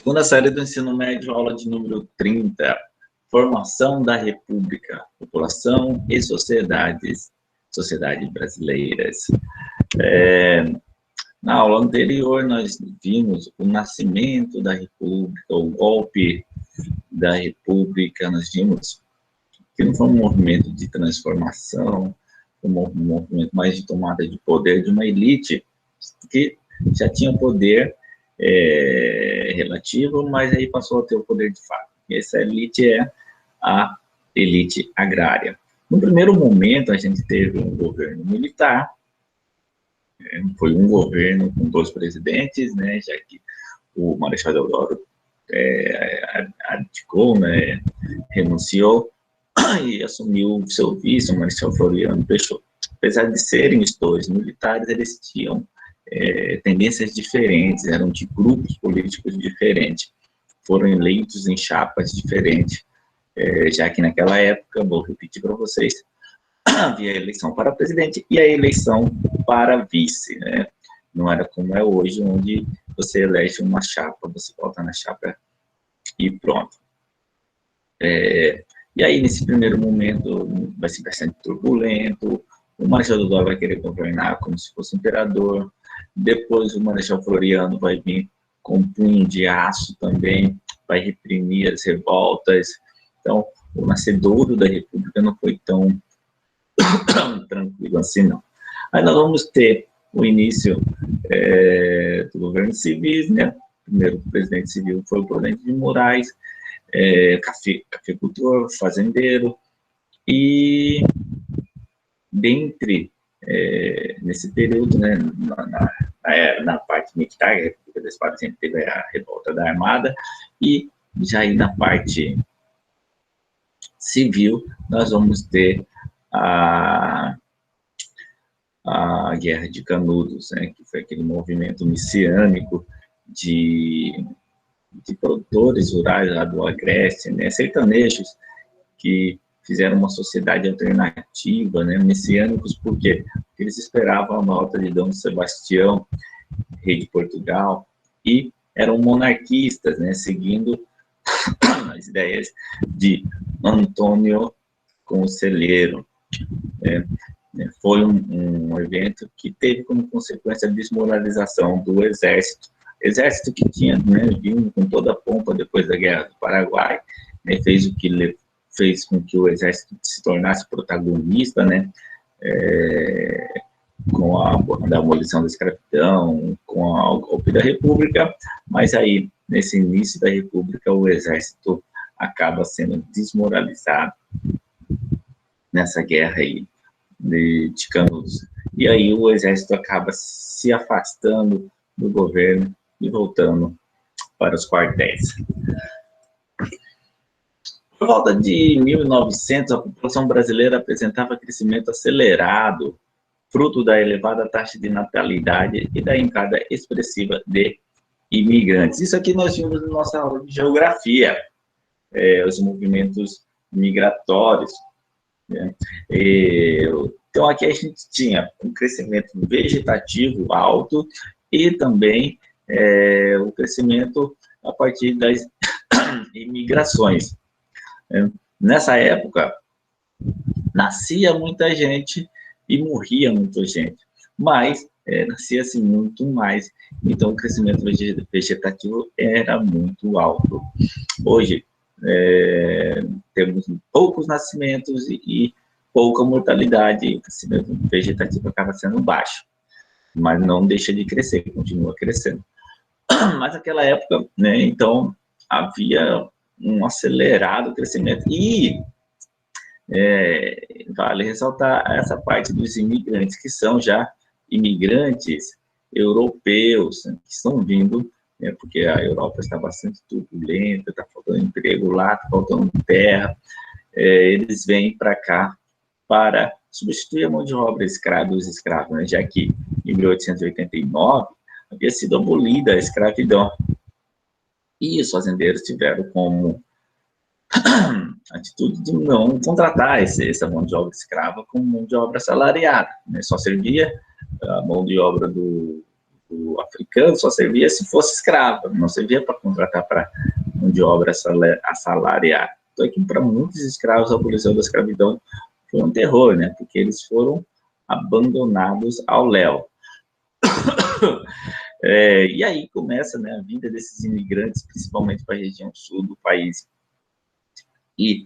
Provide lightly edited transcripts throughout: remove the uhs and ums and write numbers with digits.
Segunda série do ensino médio, aula de número 30, Formação da República, População e Sociedades brasileiras. Na aula anterior, nós vimos o nascimento da República, o golpe da República, nós vimos que não foi um movimento de transformação, foi um movimento mais de tomada de poder de uma elite que já tinha poder relativo, mas aí passou a ter o poder de fato. E essa elite é a elite agrária. No primeiro momento, a gente teve um governo militar, foi um governo com 2 presidentes, né, já que o Marechal Deodoro abdicou, né, renunciou, e assumiu o seu vice, o Marechal Floriano Peixoto. Apesar de serem os 2 militares, eles tinham tendências diferentes, eram de grupos políticos diferentes, foram eleitos em chapas diferentes, já que naquela época, vou repetir para vocês, havia a eleição para presidente e a eleição para vice, né? Não era como é hoje, onde você elege uma chapa, você vota na chapa e pronto. E aí, nesse primeiro momento, vai ser bastante turbulento, o Marechal Deodoro vai querer governar como se fosse imperador, depois o Marechal Floriano vai vir com punho de aço também, vai reprimir as revoltas. Então, o nascedouro da República não foi tão tranquilo assim, não. Aí nós vamos ter o início do governo civil, né? O primeiro presidente civil foi o Prudente de Moraes, cafeicultor, fazendeiro, e dentre, nesse período, né, na parte militar, a República da Espada sempre teve a revolta da Armada, e já aí na parte civil, nós vamos ter a Guerra de Canudos, né, que foi aquele movimento messiânico de produtores rurais lá do Agreste, né, sertanejos, que fizeram uma sociedade alternativa, né, messiânicos, por quê? Porque eles esperavam a volta de Dom Sebastião, rei de Portugal, e eram monarquistas, né, seguindo as ideias de Antônio Conselheiro. Foi um evento que teve como consequência a desmoralização do exército que tinha, né, vindo com toda a pompa depois da Guerra do Paraguai, né, fez com que o exército se tornasse protagonista, né, com a abolição da escravidão, com o golpe da República, mas aí, nesse início da República, o exército acaba sendo desmoralizado nessa guerra aí de Canudos. E aí o exército acaba se afastando do governo e voltando para os quartéis. Por volta de 1900, a população brasileira apresentava crescimento acelerado, fruto da elevada taxa de natalidade e da entrada expressiva de imigrantes. Isso aqui nós vimos na nossa aula de geografia, os movimentos migratórios, né? Então, aqui a gente tinha um crescimento vegetativo alto e também o crescimento a partir das imigrações. Nessa época, nascia muita gente e morria muita gente, mas nascia-se muito mais, então o crescimento vegetativo era muito alto. Hoje, temos poucos nascimentos e pouca mortalidade, e o crescimento vegetativo acaba sendo baixo, mas não deixa de crescer, continua crescendo. Mas naquela época, né, então, havia um acelerado crescimento, e vale ressaltar essa parte dos imigrantes, que são já imigrantes europeus, né, que estão vindo, porque a Europa está bastante turbulenta, está faltando emprego lá, está faltando terra, eles vêm para cá para substituir a mão de obra escrava dos escravos, né, já que em 1889 havia sido abolida a escravidão, e os fazendeiros tiveram como atitude de não contratar essa mão de obra escrava como mão de obra assalariada, né? Só servia a mão de obra do africano só servia se fosse escravo, não servia para contratar para mão de obra assalariada. Então, aqui, para muitos escravos, a abolição da escravidão foi um terror, né? Porque eles foram abandonados ao léu. E aí começa, né, a vinda desses imigrantes, principalmente para a região sul do país. E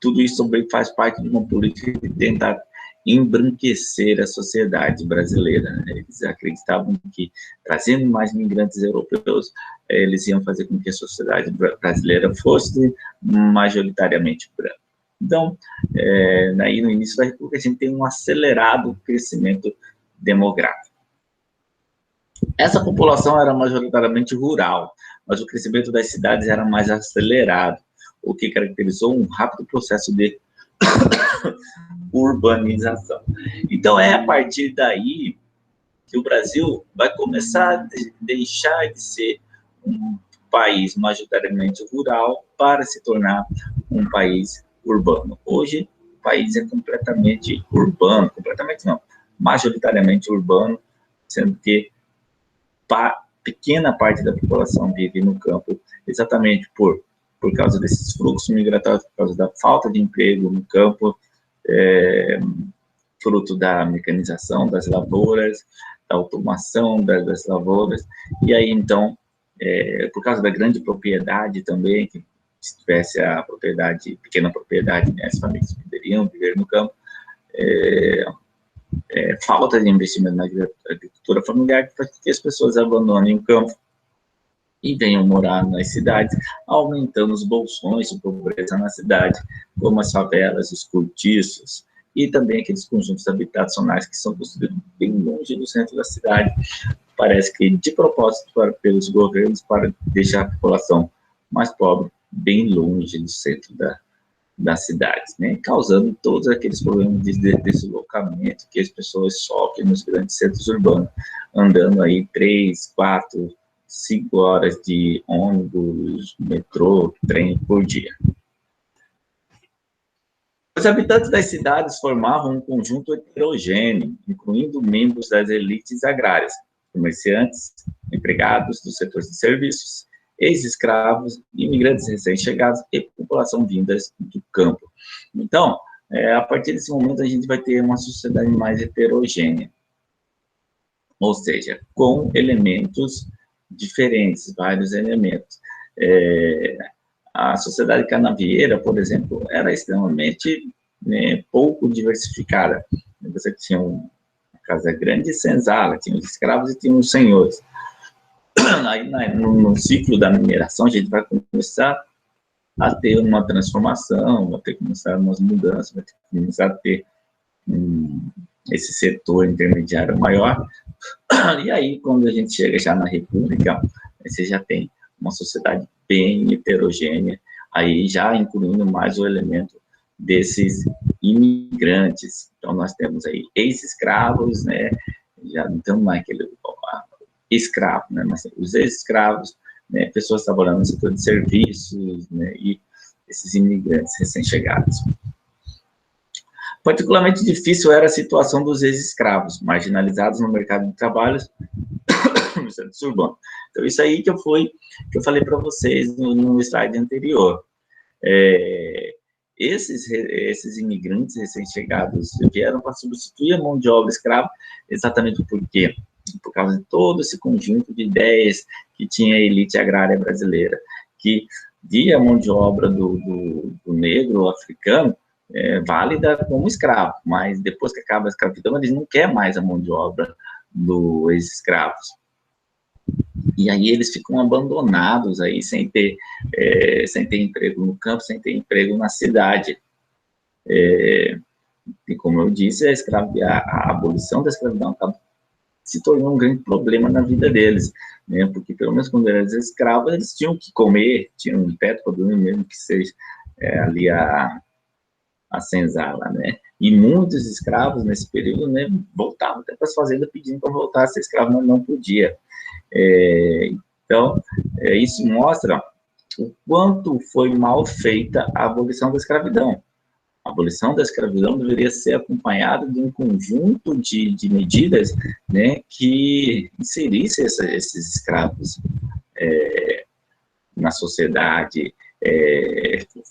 tudo isso também faz parte de uma política de tentar embranquecer a sociedade brasileira, né? Eles acreditavam que, trazendo mais imigrantes europeus, eles iam fazer com que a sociedade brasileira fosse majoritariamente branca. Então, aí no início da República, a gente tem um acelerado crescimento demográfico. Essa população era majoritariamente rural, mas o crescimento das cidades era mais acelerado, o que caracterizou um rápido processo de urbanização. Então, é a partir daí que o Brasil vai começar a deixar de ser um país majoritariamente rural para se tornar um país urbano. Hoje, o país é completamente urbano, completamente não, majoritariamente urbano, sendo que pequena parte da população vive no campo, exatamente por causa desses fluxos migratórios, por causa da falta de emprego no campo, fruto da mecanização das lavouras, da automação das lavouras, e aí, então, por causa da grande propriedade também, que se tivesse a propriedade, pequena propriedade, né, as famílias poderiam viver no campo, falta de investimento na agricultura familiar, que faz com que as pessoas abandonem o campo e venham morar nas cidades, aumentando os bolsões de pobreza na cidade, como as favelas, os cortiços, e também aqueles conjuntos habitacionais que são construídos bem longe do centro da cidade. Parece que de propósito pelos governos para deixar a população mais pobre bem longe do centro das cidades, né? Causando todos aqueles problemas de deslocamento que as pessoas sofrem nos grandes centros urbanos, andando aí 3, 4, 5 horas de ônibus, metrô, trem por dia. Os habitantes das cidades formavam um conjunto heterogêneo, incluindo membros das elites agrárias, comerciantes, empregados do setor de serviços, ex-escravos, imigrantes recém-chegados e população vindas do campo. Então, a partir desse momento, a gente vai ter uma sociedade mais heterogênea, ou seja, com elementos diferentes, vários elementos. A sociedade canavieira, por exemplo, era extremamente pouco diversificada. Você tinha uma casa grande e senzala, tinha os escravos e tinha os senhores. Aí, no ciclo da mineração, a gente vai começar a ter uma transformação, vai ter que começar umas mudanças, vai ter que começar a ter esse setor intermediário maior. E aí, quando a gente chega já na República, você já tem uma sociedade bem heterogênea, aí já incluindo mais o elemento desses imigrantes. Então, nós temos aí ex-escravos, né? Já não temos mais aquele escravo, né? Mas os ex-escravos, né? Pessoas trabalhando no setor de serviços, né? E esses imigrantes recém-chegados. Particularmente difícil era a situação dos ex-escravos, marginalizados no mercado de trabalho no centro urbano. Então, isso aí que eu falei para vocês no slide anterior. Esses imigrantes recém-chegados vieram para substituir a mão de obra escrava, exatamente por quê? Por causa de todo esse conjunto de ideias que tinha a elite agrária brasileira, que via a mão de obra do negro africano válida como escravo, mas depois que acaba a escravidão, eles não querem mais a mão de obra dos ex-escravos. E aí eles ficam abandonados aí, sem ter emprego no campo, sem ter emprego na cidade. E como eu disse, a abolição da escravidão se tornou um grande problema na vida deles, né? Porque pelo menos quando eram escravos, eles tinham que comer, tinham um teto para dormir, mesmo que seja ali a senzala, né? E muitos escravos nesse período, né, voltavam até para as fazendas pedindo para voltar a ser escravo, mas não podia. Então, isso mostra o quanto foi mal feita a abolição da escravidão. A abolição da escravidão deveria ser acompanhada de um conjunto de medidas, né, que inserisse esses escravos na sociedade,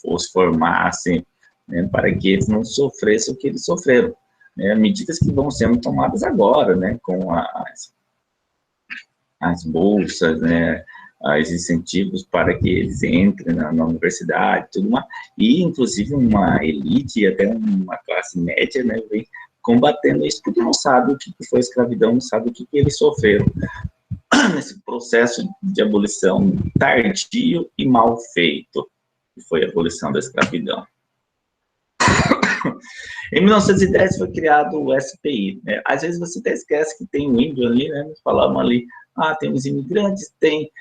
os formassem, né, para que eles não sofressem o que eles sofreram. Né, medidas que vão sendo tomadas agora, né, com as bolsas, né, os incentivos para que eles entrem na universidade, tudo mais, e inclusive uma elite e até uma classe média, né, vem combatendo isso porque não sabe o que foi escravidão, não sabe o que eles sofreram nesse processo de abolição tardio e mal feito, que foi a abolição da escravidão. Em 1910 foi criado o SPI, né? Às vezes você até esquece que tem um índio ali, né? Nós falamos ali, tem os imigrantes, tem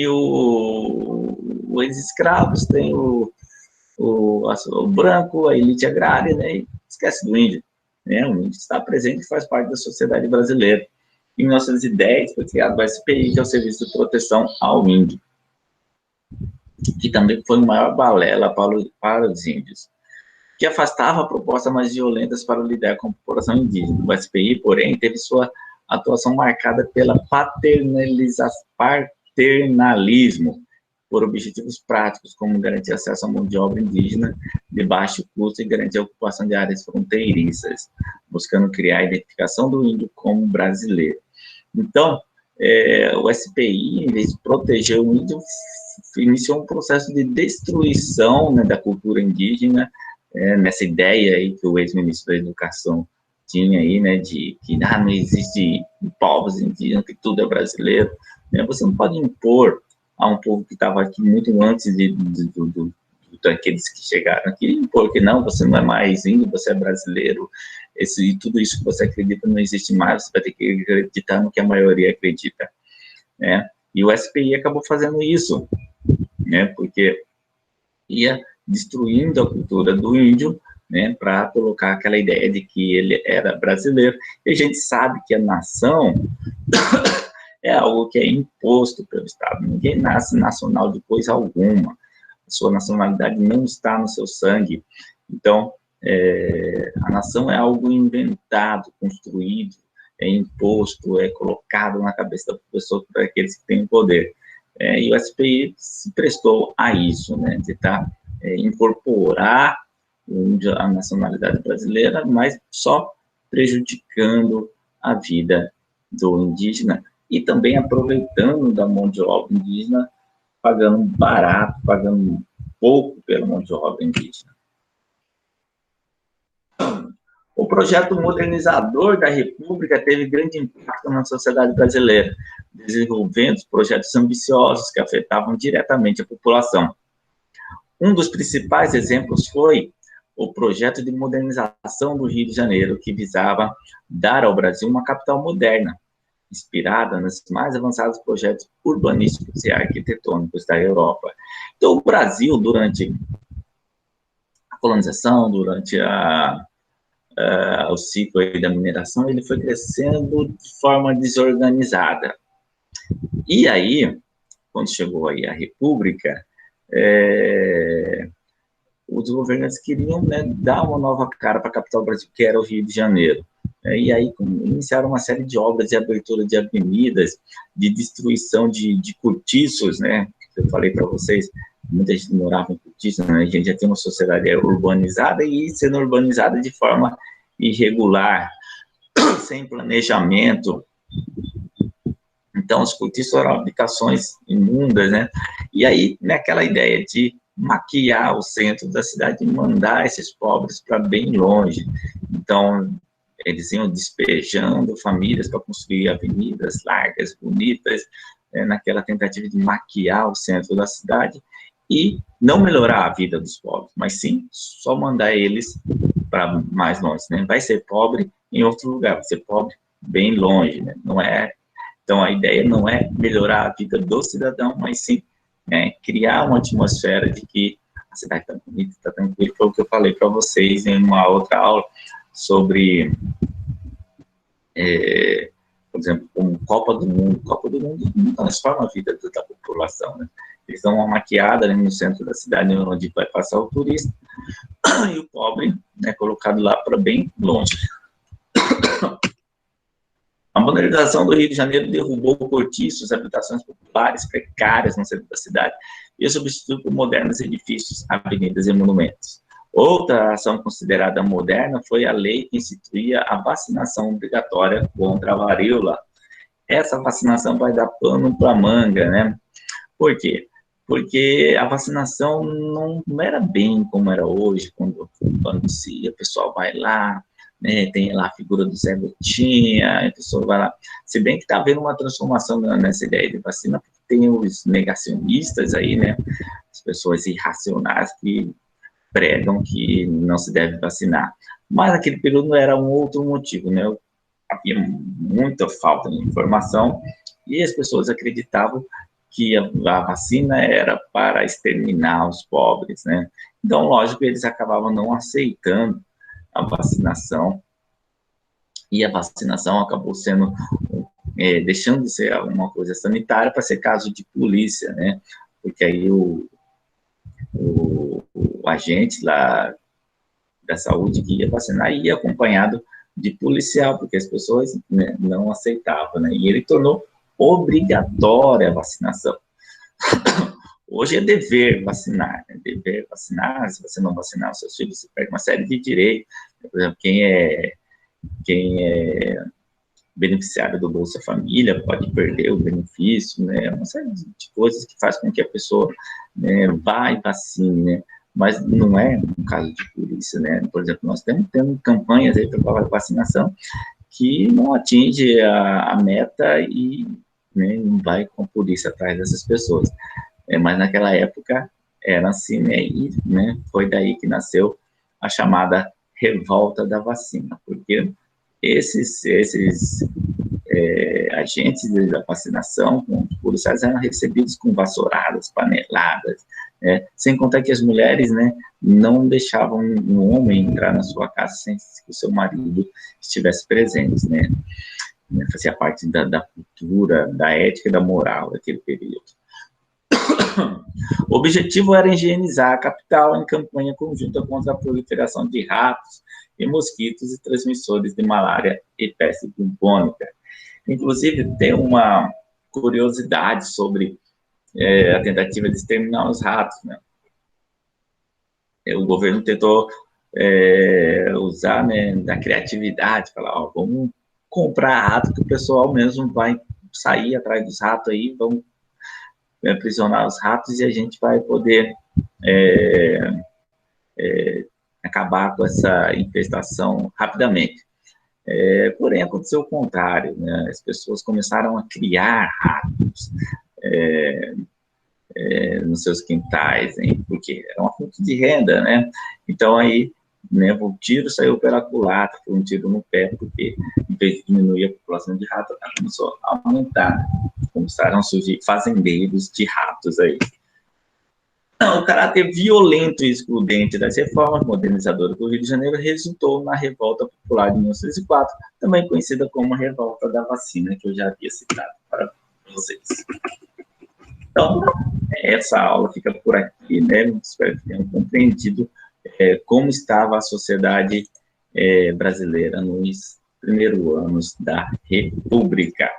os ex-escravos, tem o branco, a elite agrária, né? E esquece do índio, né? O índio está presente e faz parte da sociedade brasileira. Em 1910 foi criado o SPI, que é o Serviço de Proteção ao Índio, que também foi o maior balela para os índios, que afastava propostas mais violentas para lidar com a população indígena. O SPI, porém, teve sua atuação marcada pela paternalismo, por objetivos práticos, como garantir acesso à mão de obra indígena de baixo custo e garantir a ocupação de áreas fronteiriças, buscando criar a identificação do índio como brasileiro. Então, o SPI, em vez de proteger o índio, iniciou um processo de destruição, né, da cultura indígena, nessa ideia aí que o ex-ministro da Educação tinha aí, né, de que não existe povos indígenas, que tudo é brasileiro, né? Você não pode impor a um povo que estava aqui muito antes daqueles que chegaram aqui, impor que não, você não é mais índio, você é brasileiro, e tudo isso que você acredita não existe mais, você vai ter que acreditar no que a maioria acredita, né? E o SPI acabou fazendo isso, né, porque ia destruindo a cultura do índio, né, para colocar aquela ideia de que ele era brasileiro. E a gente sabe que a nação é algo que é imposto pelo Estado. Ninguém nasce nacional de coisa alguma. A sua nacionalidade não está no seu sangue. Então, a nação é algo inventado, construído, é imposto, é colocado na cabeça da pessoa por aqueles que têm poder. E o SPI se prestou a isso, né, de incorporar a nacionalidade brasileira, mas só prejudicando a vida do indígena e também aproveitando da mão de obra indígena, pagando barato, pagando pouco pela mão de obra indígena. O projeto modernizador da República teve grande impacto na sociedade brasileira, desenvolvendo projetos ambiciosos que afetavam diretamente a população. Um dos principais exemplos foi o projeto de modernização do Rio de Janeiro, que visava dar ao Brasil uma capital moderna, inspirada nos mais avançados projetos urbanísticos e arquitetônicos da Europa. Então, o Brasil, durante a colonização, durante o ciclo aí da mineração, ele foi crescendo de forma desorganizada. E aí, quando chegou aí a República, os governantes queriam, né, dar uma nova cara para a capital do Brasil, que era o Rio de Janeiro. E aí iniciaram uma série de obras de abertura de avenidas, de destruição de cortiços, né, que eu falei para vocês, muita gente morava em cortiços, né, a gente já tem uma sociedade urbanizada e sendo urbanizada de forma irregular, sem planejamento. Então, os cortiços eram aplicações imundas, né, e aí, naquela ideia de maquiar o centro da cidade e mandar esses pobres para bem longe. Então, eles iam despejando famílias para construir avenidas largas, bonitas, naquela tentativa de maquiar o centro da cidade e não melhorar a vida dos pobres, mas sim só mandar eles para mais longe, né? Vai ser pobre em outro lugar, vai ser pobre bem longe, né? Não é. Então, a ideia não é melhorar a vida do cidadão, mas sim criar uma atmosfera de que a cidade está bonita, está tranquila. Foi o que eu falei para vocês em uma outra aula sobre, por exemplo, como Copa do Mundo. Copa do Mundo não transforma a vida da população, né? Eles dão uma maquiada, né, no centro da cidade, onde vai passar o turista, e o pobre, né, colocado lá para bem longe. A modernização do Rio de Janeiro derrubou cortiços, habitações populares precárias no centro da cidade e substituiu por modernos edifícios, avenidas e monumentos. Outra ação considerada moderna foi a lei que instituía a vacinação obrigatória contra a varíola. Essa vacinação vai dar pano para manga, né? Por quê? Porque a vacinação não era bem como era hoje, quando o pessoal vai lá, né, tem lá a figura do Zé Gotinha, a pessoa vai lá. Se bem que está havendo uma transformação nessa ideia de vacina, porque tem os negacionistas aí, né, as pessoas irracionais que pregam que não se deve vacinar. Mas naquele período era um outro motivo, né? Havia muita falta de informação e as pessoas acreditavam que a vacina era para exterminar os pobres, né? Então, lógico, eles acabavam não aceitando a vacinação, e a vacinação acabou sendo, deixando de ser uma coisa sanitária para ser caso de polícia, né? Porque aí o agente lá da saúde que ia vacinar ia acompanhado de policial, porque as pessoas, né, não aceitavam, né? E ele tornou obrigatória a vacinação. Hoje é dever vacinar, né? Dever vacinar. Se você não vacinar os seus filhos, você perde uma série de direitos. Por exemplo, quem é beneficiário do Bolsa Família pode perder o benefício, né? Uma série de coisas que faz com que a pessoa, né, vá e vacine, né? Mas não é um caso de polícia, né? Por exemplo, nós temos campanhas aí para vacinação que não atinge a meta e, né, não vai com a polícia atrás dessas pessoas. Mas naquela época era assim, né? E, né, foi daí que nasceu a chamada revolta da vacina, porque esses agentes da vacinação, com os policiais, eram recebidos com vassouradas, paneladas, né? Sem contar que as mulheres, né, não deixavam um homem entrar na sua casa sem que o seu marido estivesse presente, né? Fazia parte da cultura, da ética e da moral daquele período. O objetivo era higienizar a capital em campanha conjunta contra a proliferação de ratos e mosquitos e transmissores de malária e peste bubônica. Inclusive, tem uma curiosidade sobre a tentativa de exterminar os ratos, né? O governo tentou usar, né, da criatividade, falar, ó, vamos comprar rato que o pessoal mesmo vai sair atrás dos ratos aí, vamos aprisionar os ratos e a gente vai poder acabar com essa infestação rapidamente. Porém, aconteceu o contrário, né? As pessoas começaram a criar ratos nos seus quintais, hein? Porque era uma fonte de renda, né? Então, aí, né, o tiro saiu pela culatra, foi um tiro no pé, porque em vez de diminuir a população de ratos, ela começou a aumentar. Começaram a surgir fazendeiros de ratos aí. O caráter violento e excludente das reformas modernizadoras do Rio de Janeiro resultou na Revolta Popular de 1904, também conhecida como Revolta da Vacina, que eu já havia citado para vocês. Então, essa aula fica por aqui, né? Espero que tenham compreendido como estava a sociedade brasileira nos primeiros anos da República.